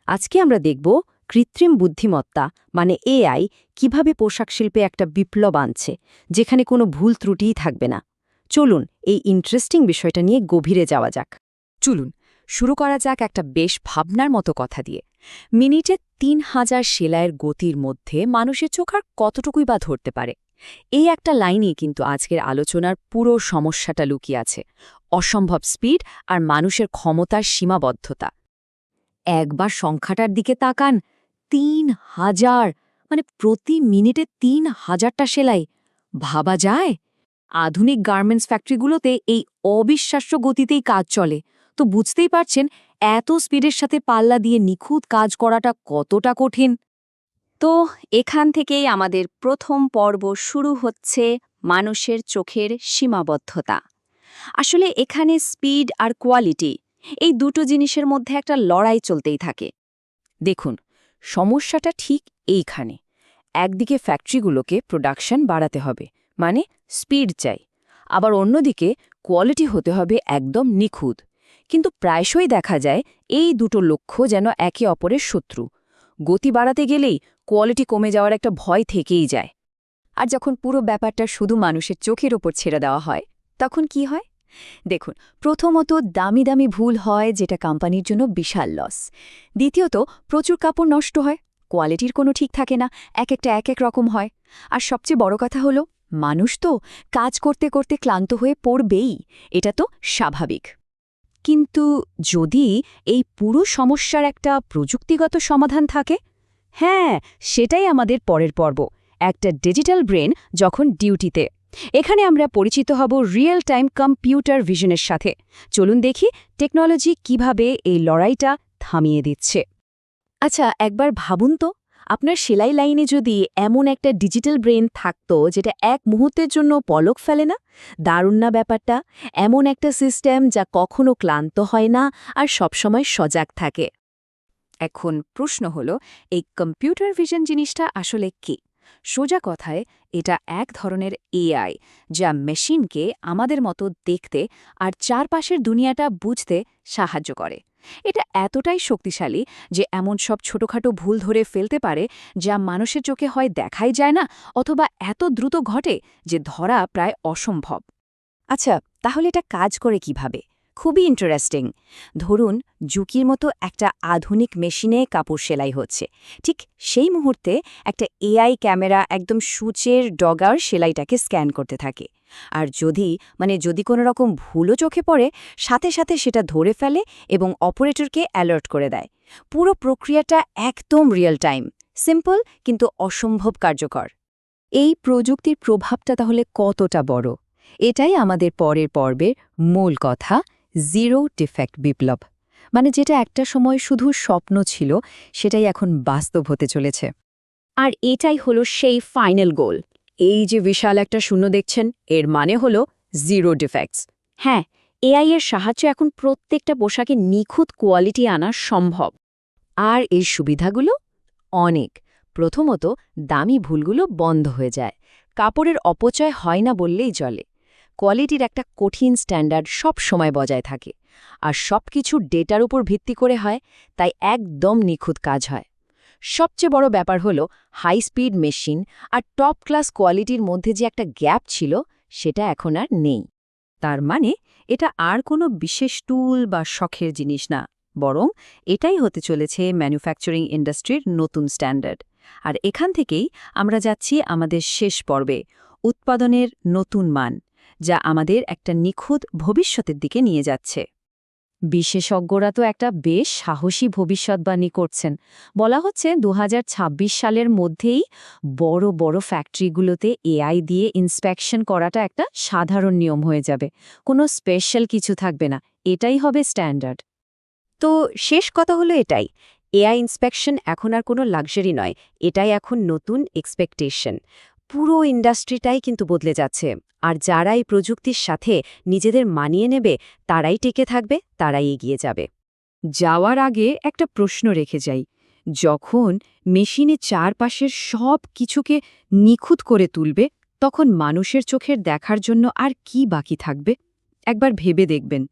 আজকে আমরা দেখব কৃত্রিম বুদ্ধিমত্তা মানে এআই কিভাবে পোশাক শিল্পে একটা বিপ্লব আনছে, যেখানে কোনো ভুল ত্রুটিই থাকবে না। চলুন এই ইন্টারেস্টিং বিষয়টা নিয়ে গভীরে যাওয়া যাক। চলুন শুরু করা যাক একটা বেশ ভাবনার মতো কথা দিয়ে। মিনিটে ৩,০০০ সেলাইয়ের গতির মধ্যে মানুষের চোখ আর কতটুকুই বা ধরতে পারে? এই একটা লাইনই কিন্তু আজকের আলোচনার পুরো সমস্যাটা লুকিয়ে আছে। অসম্ভব স্পিড আর মানুষের ক্ষমতার সীমাবদ্ধতা। একবার সংখ্যাটার দিকে তাকান, ৩,০০০, মানে প্রতি মিনিটে ৩,০০০টা সেলাই। ভাবা যায়? আধুনিক গার্মেন্টস ফ্যাক্টরিগুলোতে এই অবিশ্বাস্য গতিতেই কাজ চলে, তো বুঝতেই পারছেন এত স্পিডের সাথে পাল্লা দিয়ে নিখুঁত কাজ করাটা কতটা কঠিন। তো এখান থেকেই আমাদের প্রথম পর্ব শুরু হচ্ছে, মানুষের চোখের সীমাবদ্ধতা। আসলে এখানে স্পিড আর কোয়ালিটি, এই দুটো জিনিসের মধ্যে একটা লড়াই চলতেই থাকে। দেখুন, সমস্যাটা ঠিক এইখানে। একদিকে ফ্যাক্টরিগুলোকে প্রোডাকশন বাড়াতে হবে, মানে স্পিড চাই, আবার অন্যদিকে কোয়ালিটি হতে হবে একদম নিখুঁত। কিন্তু প্রায়শই দেখা যায় এই দুটো লক্ষ্য যেন একে অপরের শত্রু। গতি বাড়াতে গেলেই কোয়ালিটি কমে যাওয়ার একটা ভয় থেকেই যায়। আর যখন পুরো ব্যাপারটা শুধু মানুষের চোখের ওপর ছেড়ে দেওয়া হয়, তখন কি হয়? দেখুন, প্রথমত দামি দামি ভুল হয়, যেটা কোম্পানির জন্য বিশাল লস। দ্বিতীয়ত প্রচুর কাপড় নষ্ট হয়, কোয়ালিটির কোনো ঠিক থাকে না, এক এক রকম হয়। আর সবচেয়ে বড় কথা হলো, মানুষ তো কাজ করতে করতে ক্লান্ত হয়ে পড়বেই, এটা তো স্বাভাবিক। কিন্তু যদি এই পুরো সমস্যার একটা প্রযুক্তিগত সমাধান থাকে? হ্যাঁ, সেটাই আমাদের পরের পর্ব, একটা ডিজিটাল ব্রেন যখন ডিউটিতে। এখানে আমরা পরিচিত হব রিয়েল টাইম কম্পিউটার ভিশনের সাথে। চলুন দেখি টেকনোলজি কিভাবে এই লড়াইটা থামিয়ে দিচ্ছে। আচ্ছা, একবার ভাবুন তো, আপনার সেলাই লাইনে যদি এমন একটা ডিজিটাল ব্রেন থাকতো যেটা এক মুহূর্তের জন্য পলক ফেলে না। দারুণ না ব্যাপারটা? এমন একটা সিস্টেম যা কখনো ক্লান্ত হয় না আর সবসময় সজাগ থাকে। এখন প্রশ্ন হলো, এই কম্পিউটার ভিশন জিনিসটা আসলে কি? সোজা কথায়, এটা এক ধরনের এআই, যা মেশিনকে আমাদের মতো দেখতে আর চারপাশের দুনিয়াটা বুঝতে সাহায্য করে। এটা এতটাই শক্তিশালী যে এমন সব ছোটখাটো ভুল ধরে ফেলতে পারে, যা মানুষের চোখে হয় দেখাই যায় না, অথবা এত দ্রুত ঘটে যে ধরা প্রায় অসম্ভব। আচ্ছা, তাহলে এটা কাজ করে কিভাবে? খুবই ইন্টারেস্টিং। ধরুন, জুকির মতো একটা আধুনিক মেশিনে কাপড় সেলাই হচ্ছে। ঠিক সেই মুহূর্তে একটা এআই ক্যামেরা একদম সূচের ডগার সেলাইটাকে স্ক্যান করতে থাকে। আর যদি কোনো রকম ভুলও চোখে পড়ে, সাথে সাথে সেটা ধরে ফেলে এবং অপারেটরকে অ্যালার্ট করে দেয়। পুরো প্রক্রিয়াটা একদম রিয়েল টাইম, সিম্পল কিন্তু অসম্ভব কার্যকর। এই প্রযুক্তির প্রভাবটা তাহলে কতটা বড়? এটাই আমাদের পরের পর্বের মূল কথা, জিরো ডিফেক্ট বিপ্লব। মানে যেটা একটা সময় শুধু স্বপ্ন ছিল, সেটাই এখন বাস্তব হতে চলেছে। আর এটাই হলো সেই ফাইনাল গোল। এই যে বিশাল একটা শূন্য দেখছেন, এর মানে হলো জিরো ডিফেক্টস। হ্যাঁ, এআই এর সাহায্যে এখন প্রত্যেকটা পোশাকে নিখুঁত কোয়ালিটি আনা সম্ভব। আর এর সুবিধাগুলো অনেক। প্রথমত, দামি ভুলগুলো বন্ধ হয়ে যায়। কাপড়ের অপচয় হয় না বললেই চলে। কোয়ালিটির একটা কঠিন স্ট্যান্ডার্ড সব সময় বজায় থাকে। আর সবকিছু ডেটার উপর ভিত্তি করে হয়, তাই একদম নিখুঁত কাজ হয়। সবচেয়ে বড় ব্যাপার হলো হাই স্পিড মেশিন আর টপ ক্লাস কোয়ালিটির মধ্যে যে একটা গ্যাপ ছিল, সেটা এখন আর নেই। তার মানে এটা আর কোনো বিশেষ টুল বা শখের জিনিস না, বরং এটাই হতে চলেছে ম্যানুফ্যাকচারিং ইন্ডাস্ট্রির নতুন স্ট্যান্ডার্ড। আর এখান থেকেই আমরা যাচ্ছি আমাদের শেষ পর্বে, উৎপাদনের নতুন মান, যা আমাদের একটা নিখুঁত ভবিষ্যতের দিকে নিয়ে যাচ্ছে। বিশেষজ্ঞরা তো একটা বেশ সাহসী ভবিষ্যৎবাণী করছেন। বলা হচ্ছে ২০২৬ সালের মধ্যেই বড় বড় ফ্যাক্টরিগুলোতে এআই দিয়ে ইন্সপেকশন করাটা একটা সাধারণ নিয়ম হয়ে যাবে। কোনো স্পেশাল কিছু থাকবে না, এটাই হবে স্ট্যান্ডার্ড। তো শেষ কথা হলো এটাই, এআই ইন্সপেকশন এখন আর কোনো লাক্সারি নয়, এটাই এখন নতুন এক্সপেকটেশন। পুরো ইন্ডাস্ট্রিটাই কিন্তু বদলে যাচ্ছে। আর যারা এই প্রযুক্তির সাথে নিজেদের মানিয়ে নেবে, তারাই টিকে থাকবে, তারাই এগিয়ে যাবে। যাওয়ার আগে একটা প্রশ্ন রেখে যাই, যখন মেশিনে চারপাশের সব কিছুকে নিখুঁত করে তুলবে, তখন মানুষের চোখের দেখার জন্য আর কি বাকি থাকবে? একবার ভেবে দেখবেন।